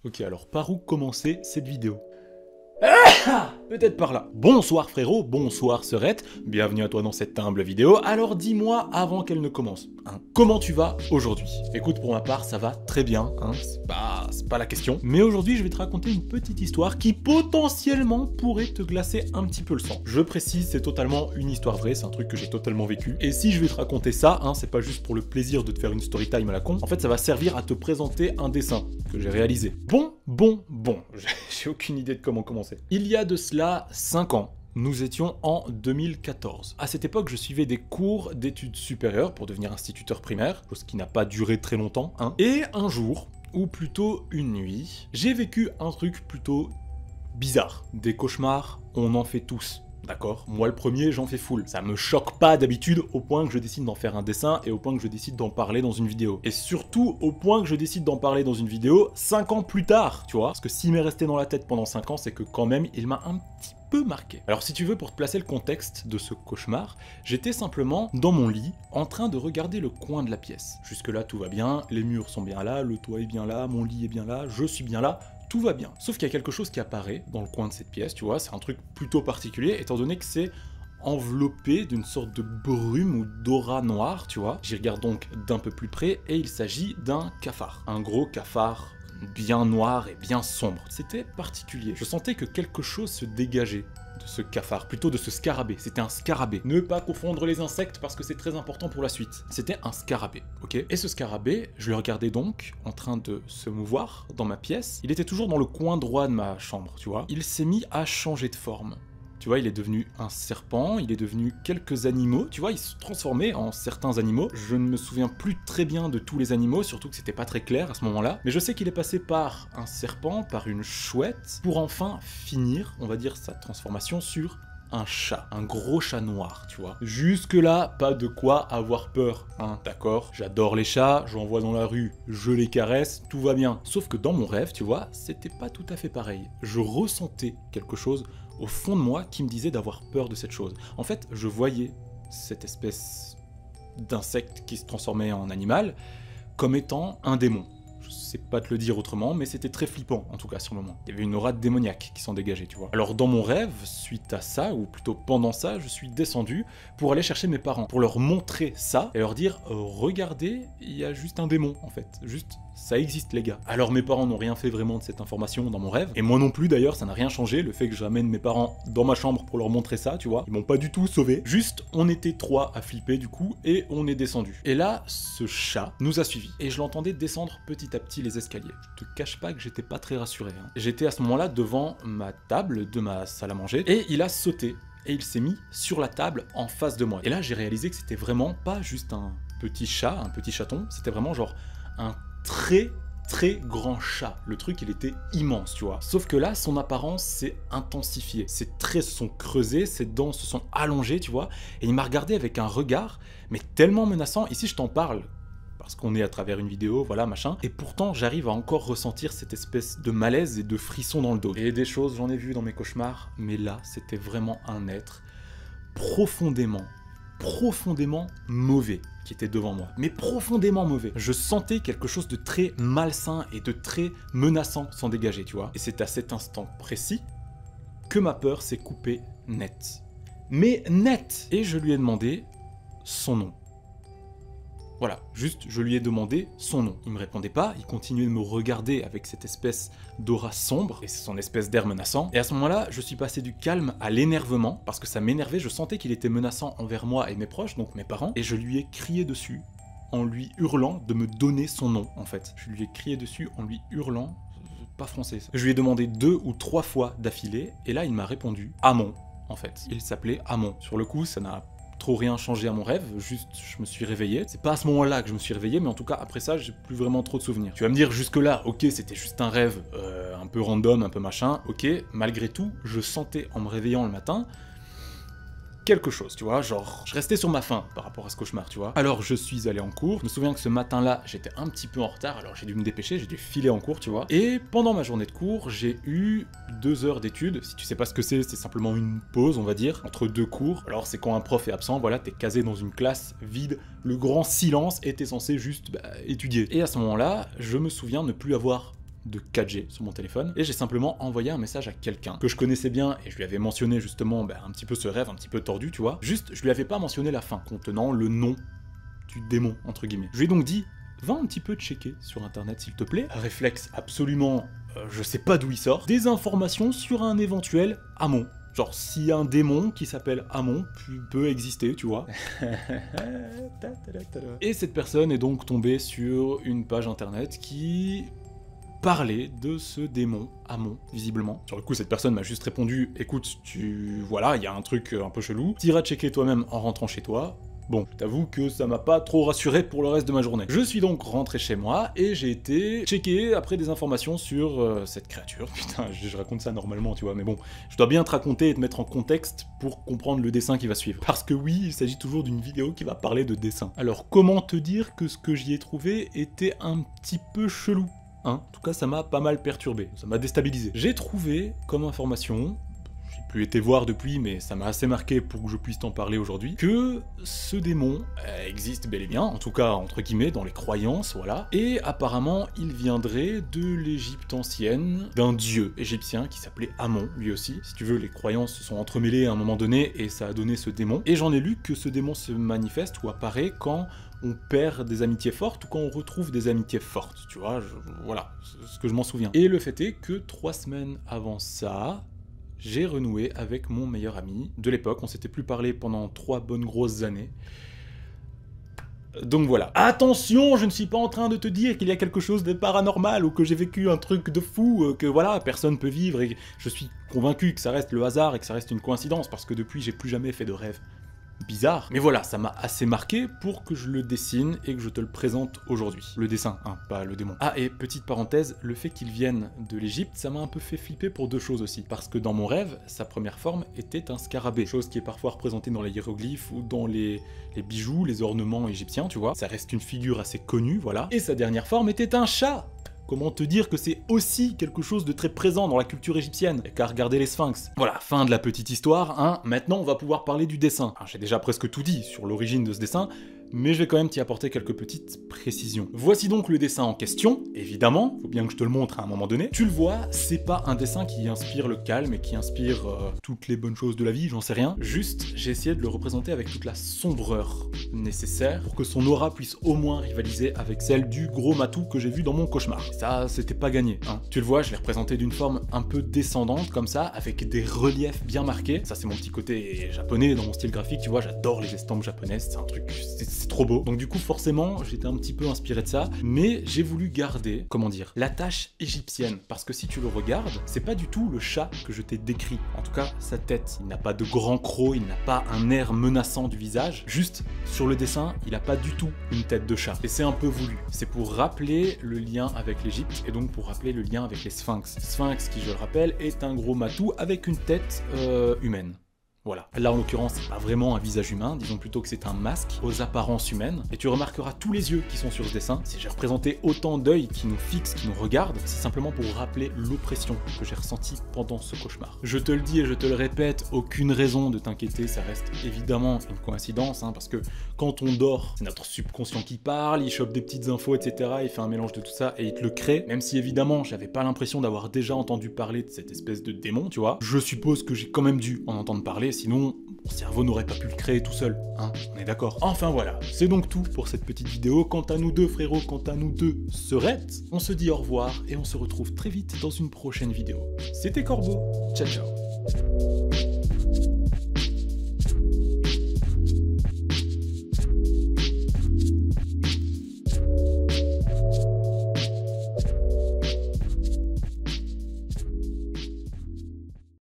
Ok, alors par où commencer cette vidéo? Peut-être par là. Bonsoir frérot, bonsoir sœurette, bienvenue à toi dans cette humble vidéo. Alors dis-moi avant qu'elle ne commence, hein, comment tu vas aujourd'hui? Écoute, pour ma part, ça va très bien, hein, c'est pas la question. Mais aujourd'hui, je vais te raconter une petite histoire qui potentiellement pourrait te glacer un petit peu le sang. Je précise, c'est totalement une histoire vraie, c'est un truc que j'ai totalement vécu. Et si je vais te raconter ça, hein, c'est pas juste pour le plaisir de te faire une story time à la con. En fait, ça va servir à te présenter un dessin que j'ai réalisé. Bon, j'ai aucune idée de comment commencer. Il y a de cela 5 ans, nous étions en 2014. À cette époque, je suivais des cours d'études supérieures pour devenir instituteur primaire, ce qui n'a pas duré très longtemps, hein. Et un jour, ou plutôt une nuit, j'ai vécu un truc plutôt bizarre. Des cauchemars, on en fait tous. D'accord? Moi le premier, j'en fais full. Ça me choque pas d'habitude au point que je décide d'en faire un dessin et au point que je décide d'en parler dans une vidéo. Et surtout au point que je décide d'en parler dans une vidéo 5 ans plus tard, tu vois? Parce que s'il m'est resté dans la tête pendant 5 ans, c'est que quand même, il m'a un petit peu marqué. Alors si tu veux, pour te placer le contexte de ce cauchemar, j'étais simplement dans mon lit, en train de regarder le coin de la pièce. Jusque là, tout va bien, les murs sont bien là, le toit est bien là, mon lit est bien là, je suis bien là. Tout va bien. Sauf qu'il y a quelque chose qui apparaît dans le coin de cette pièce, tu vois, c'est un truc plutôt particulier, étant donné que c'est enveloppé d'une sorte de brume ou d'aura noire, tu vois. J'y regarde donc d'un peu plus près, et il s'agit d'un cafard. Un gros cafard bien noir et bien sombre. C'était particulier. Je sentais que quelque chose se dégageait de ce cafard, plutôt de ce scarabée. C'était un scarabée. Ne pas confondre les insectes parce que c'est très important pour la suite. C'était un scarabée, ok? Et ce scarabée, je le regardais donc en train de se mouvoir dans ma pièce. Il était toujours dans le coin droit de ma chambre, tu vois. Il s'est mis à changer de forme. Tu vois, il est devenu un serpent, il est devenu quelques animaux, tu vois, il se transformait en certains animaux. Je ne me souviens plus très bien de tous les animaux, surtout que c'était pas très clair à ce moment-là. Mais je sais qu'il est passé par un serpent, par une chouette, pour enfin finir, on va dire, sa transformation sur un chat, un gros chat noir, tu vois. Jusque-là, pas de quoi avoir peur, hein, d'accord? J'adore les chats, j'en vois dans la rue, je les caresse, tout va bien. Sauf que dans mon rêve, tu vois, c'était pas tout à fait pareil. Je ressentais quelque chose au fond de moi qui me disait d'avoir peur de cette chose. En fait, je voyais cette espèce d'insecte qui se transformait en animal comme étant un démon. Je sais pas te le dire autrement, mais c'était très flippant, en tout cas sur le moment. Il y avait une aura démoniaque qui s'en dégageait, tu vois. Alors dans mon rêve, suite à ça, ou plutôt pendant ça, je suis descendu pour aller chercher mes parents, pour leur montrer ça, et leur dire, regardez, il y a juste un démon, en fait. Juste, ça existe, les gars. Alors mes parents n'ont rien fait vraiment de cette information dans mon rêve, et moi non plus d'ailleurs, ça n'a rien changé, le fait que j'amène mes parents dans ma chambre pour leur montrer ça, tu vois. Ils m'ont pas du tout sauvé. Juste, on était 3 à flipper du coup, et on est descendu. Et là, ce chat nous a suivis, et je l'entendais descendre petit à petit les escaliers. Je te cache pas que j'étais pas très rassuré, hein. J'étais à ce moment-là devant ma table de ma salle à manger, et il a sauté, et il s'est mis sur la table en face de moi. Et là, j'ai réalisé que c'était vraiment pas juste un petit chat, un petit chaton, c'était vraiment genre un très grand chat. Le truc, il était immense, tu vois. Sauf que là, son apparence s'est intensifiée. Ses traits se sont creusés, ses dents se sont allongées, tu vois. Et il m'a regardé avec un regard, mais tellement menaçant. Ici, je t'en parle parce qu'on est à travers une vidéo, voilà, machin. Et pourtant, j'arrive à encore ressentir cette espèce de malaise et de frisson dans le dos. Et des choses, j'en ai vu dans mes cauchemars, mais là, c'était vraiment un être profondément mauvais qui était devant moi. Mais profondément mauvais. Je sentais quelque chose de très malsain et de très menaçant s'en dégager, tu vois. Et c'est à cet instant précis que ma peur s'est coupée net. Mais net! Et je lui ai demandé son nom. Voilà, juste, je lui ai demandé son nom. Il me répondait pas, il continuait de me regarder avec cette espèce d'aura sombre, et son espèce d'air menaçant. Et à ce moment-là, je suis passé du calme à l'énervement, parce que ça m'énervait, je sentais qu'il était menaçant envers moi et mes proches, donc mes parents, et je lui ai crié dessus, en lui hurlant de me donner son nom, en fait. Je lui ai crié dessus en lui hurlant, pas français ça. Je lui ai demandé 2 ou 3 fois d'affilée, et là il m'a répondu Amon, en fait. Il s'appelait Amon. Sur le coup, ça n'a trop rien changé à mon rêve, juste je me suis réveillé. C'est pas à ce moment-là que je me suis réveillé, mais en tout cas après ça, j'ai plus vraiment trop de souvenirs. Tu vas me dire jusque-là, ok, c'était juste un rêve un peu random, un peu machin, ok, malgré tout, je sentais en me réveillant le matin quelque chose, tu vois, genre, je restais sur ma faim par rapport à ce cauchemar, tu vois. Alors je suis allé en cours, je me souviens que ce matin-là, j'étais un petit peu en retard, alors j'ai dû me dépêcher, j'ai dû filer en cours, tu vois. Et pendant ma journée de cours, j'ai eu 2 heures d'études. Si tu sais pas ce que c'est simplement une pause, on va dire, entre 2 cours. Alors c'est quand un prof est absent, voilà, t'es casé dans une classe vide, le grand silence, et t'es censé juste étudier. Et à ce moment-là, je me souviens ne plus avoir de 4G sur mon téléphone, et j'ai simplement envoyé un message à quelqu'un que je connaissais bien, et je lui avais mentionné justement un petit peu ce rêve un petit peu tordu, tu vois. Juste, je lui avais pas mentionné la fin, contenant le nom du démon, entre guillemets. Je lui ai donc dit, va un petit peu checker sur internet s'il te plaît. Réflexe absolument, je sais pas d'où il sort, des informations sur un éventuel Amon. Genre, si un démon qui s'appelle Amon peut exister, tu vois. Et cette personne est donc tombée sur une page internet qui parlait de ce démon Amon, visiblement. Sur le coup, cette personne m'a juste répondu, écoute, voilà, il y a un truc un peu chelou, t'iras checker toi-même en rentrant chez toi. Bon, je t'avoue que ça m'a pas trop rassuré pour le reste de ma journée. Je suis donc rentré chez moi et j'ai été checker après des informations sur cette créature. Putain, je raconte ça normalement, tu vois, mais bon, je dois bien te raconter et te mettre en contexte pour comprendre le dessin qui va suivre. Parce que oui, il s'agit toujours d'une vidéo qui va parler de dessin. Alors, comment te dire que ce que j'y ai trouvé était un petit peu chelou, hein? En tout cas, ça m'a pas mal perturbé, ça m'a déstabilisé. J'ai trouvé comme information, j'ai plus été voir depuis, mais ça m'a assez marqué pour que je puisse t'en parler aujourd'hui, que ce démon existe bel et bien, en tout cas entre guillemets dans les croyances, voilà, et apparemment il viendrait de l'Égypte ancienne, d'un dieu égyptien qui s'appelait Amon, lui aussi. Si tu veux, les croyances se sont entremêlées à un moment donné et ça a donné ce démon, et j'en ai lu que ce démon se manifeste ou apparaît quand on perd des amitiés fortes ou quand on retrouve des amitiés fortes, tu vois, voilà, c'est ce que je m'en souviens. Et le fait est que 3 semaines avant ça, j'ai renoué avec mon meilleur ami de l'époque, on s'était plus parlé pendant 3 bonnes grosses années. Donc voilà. Attention, je ne suis pas en train de te dire qu'il y a quelque chose de paranormal ou que j'ai vécu un truc de fou, que voilà, personne peut vivre, et je suis convaincu que ça reste le hasard et que ça reste une coïncidence, parce que depuis, j'ai plus jamais fait de rêve bizarre. Mais voilà, ça m'a assez marqué pour que je le dessine et que je te le présente aujourd'hui. Le dessin, hein, pas le démon. Ah, et petite parenthèse, le fait qu'il vienne de l'Égypte, ça m'a un peu fait flipper pour 2 choses aussi. Parce que dans mon rêve, sa première forme était un scarabée, chose qui est parfois représentée dans les hiéroglyphes ou dans les bijoux, les ornements égyptiens, tu vois. Ça reste une figure assez connue, voilà. Et sa dernière forme était un chat. Comment te dire que c'est aussi quelque chose de très présent dans la culture égyptienne, et qu'à regarder les sphinx. Voilà, fin de la petite histoire, hein. Maintenant on va pouvoir parler du dessin. J'ai déjà presque tout dit sur l'origine de ce dessin, mais je vais quand même t'y apporter quelques petites précisions. Voici donc le dessin en question, évidemment, faut bien que je te le montre à un moment donné. Tu le vois, c'est pas un dessin qui inspire le calme et qui inspire toutes les bonnes choses de la vie, j'en sais rien. Juste, j'ai essayé de le représenter avec toute la sombreur nécessaire pour que son aura puisse au moins rivaliser avec celle du gros matou que j'ai vu dans mon cauchemar. Et ça, c'était pas gagné, hein. Tu le vois, je l'ai représenté d'une forme un peu descendante, comme ça, avec des reliefs bien marqués. Ça, c'est mon petit côté japonais dans mon style graphique, tu vois, j'adore les estampes japonaises, c'est un truc, c'est trop beau. Donc du coup, forcément, j'étais un petit peu inspiré de ça, mais j'ai voulu garder, comment dire, la tache égyptienne, parce que si tu le regardes, c'est pas du tout le chat que je t'ai décrit. En tout cas, sa tête, il n'a pas de grand croc, il n'a pas un air menaçant du visage, juste, sur le dessin, il a pas du tout une tête de chat. Et c'est un peu voulu. C'est pour rappeler le lien avec l'Égypte, et donc pour rappeler le lien avec les sphinx. Sphinx, qui je le rappelle, est un gros matou avec une tête humaine. Voilà. Là, en l'occurrence, c'est pas vraiment un visage humain, disons plutôt que c'est un masque aux apparences humaines. Et tu remarqueras tous les yeux qui sont sur ce dessin. Si j'ai représenté autant d'œils qui nous fixent, qui nous regardent, c'est simplement pour rappeler l'oppression que j'ai ressentie pendant ce cauchemar. Je te le dis et je te le répète, aucune raison de t'inquiéter, ça reste évidemment une coïncidence, hein, parce que quand on dort, c'est notre subconscient qui parle, il chope des petites infos, etc., il fait un mélange de tout ça et il te le crée, même si évidemment, j'avais pas l'impression d'avoir déjà entendu parler de cette espèce de démon, tu vois. Je suppose que j'ai quand même dû en entendre parler, sinon mon cerveau n'aurait pas pu le créer tout seul, hein, on est d'accord. Enfin voilà, c'est donc tout pour cette petite vidéo. Quant à nous deux frérots, quant à nous deux sœurettes, on se dit au revoir et on se retrouve très vite dans une prochaine vidéo. C'était Corbeau, ciao ciao.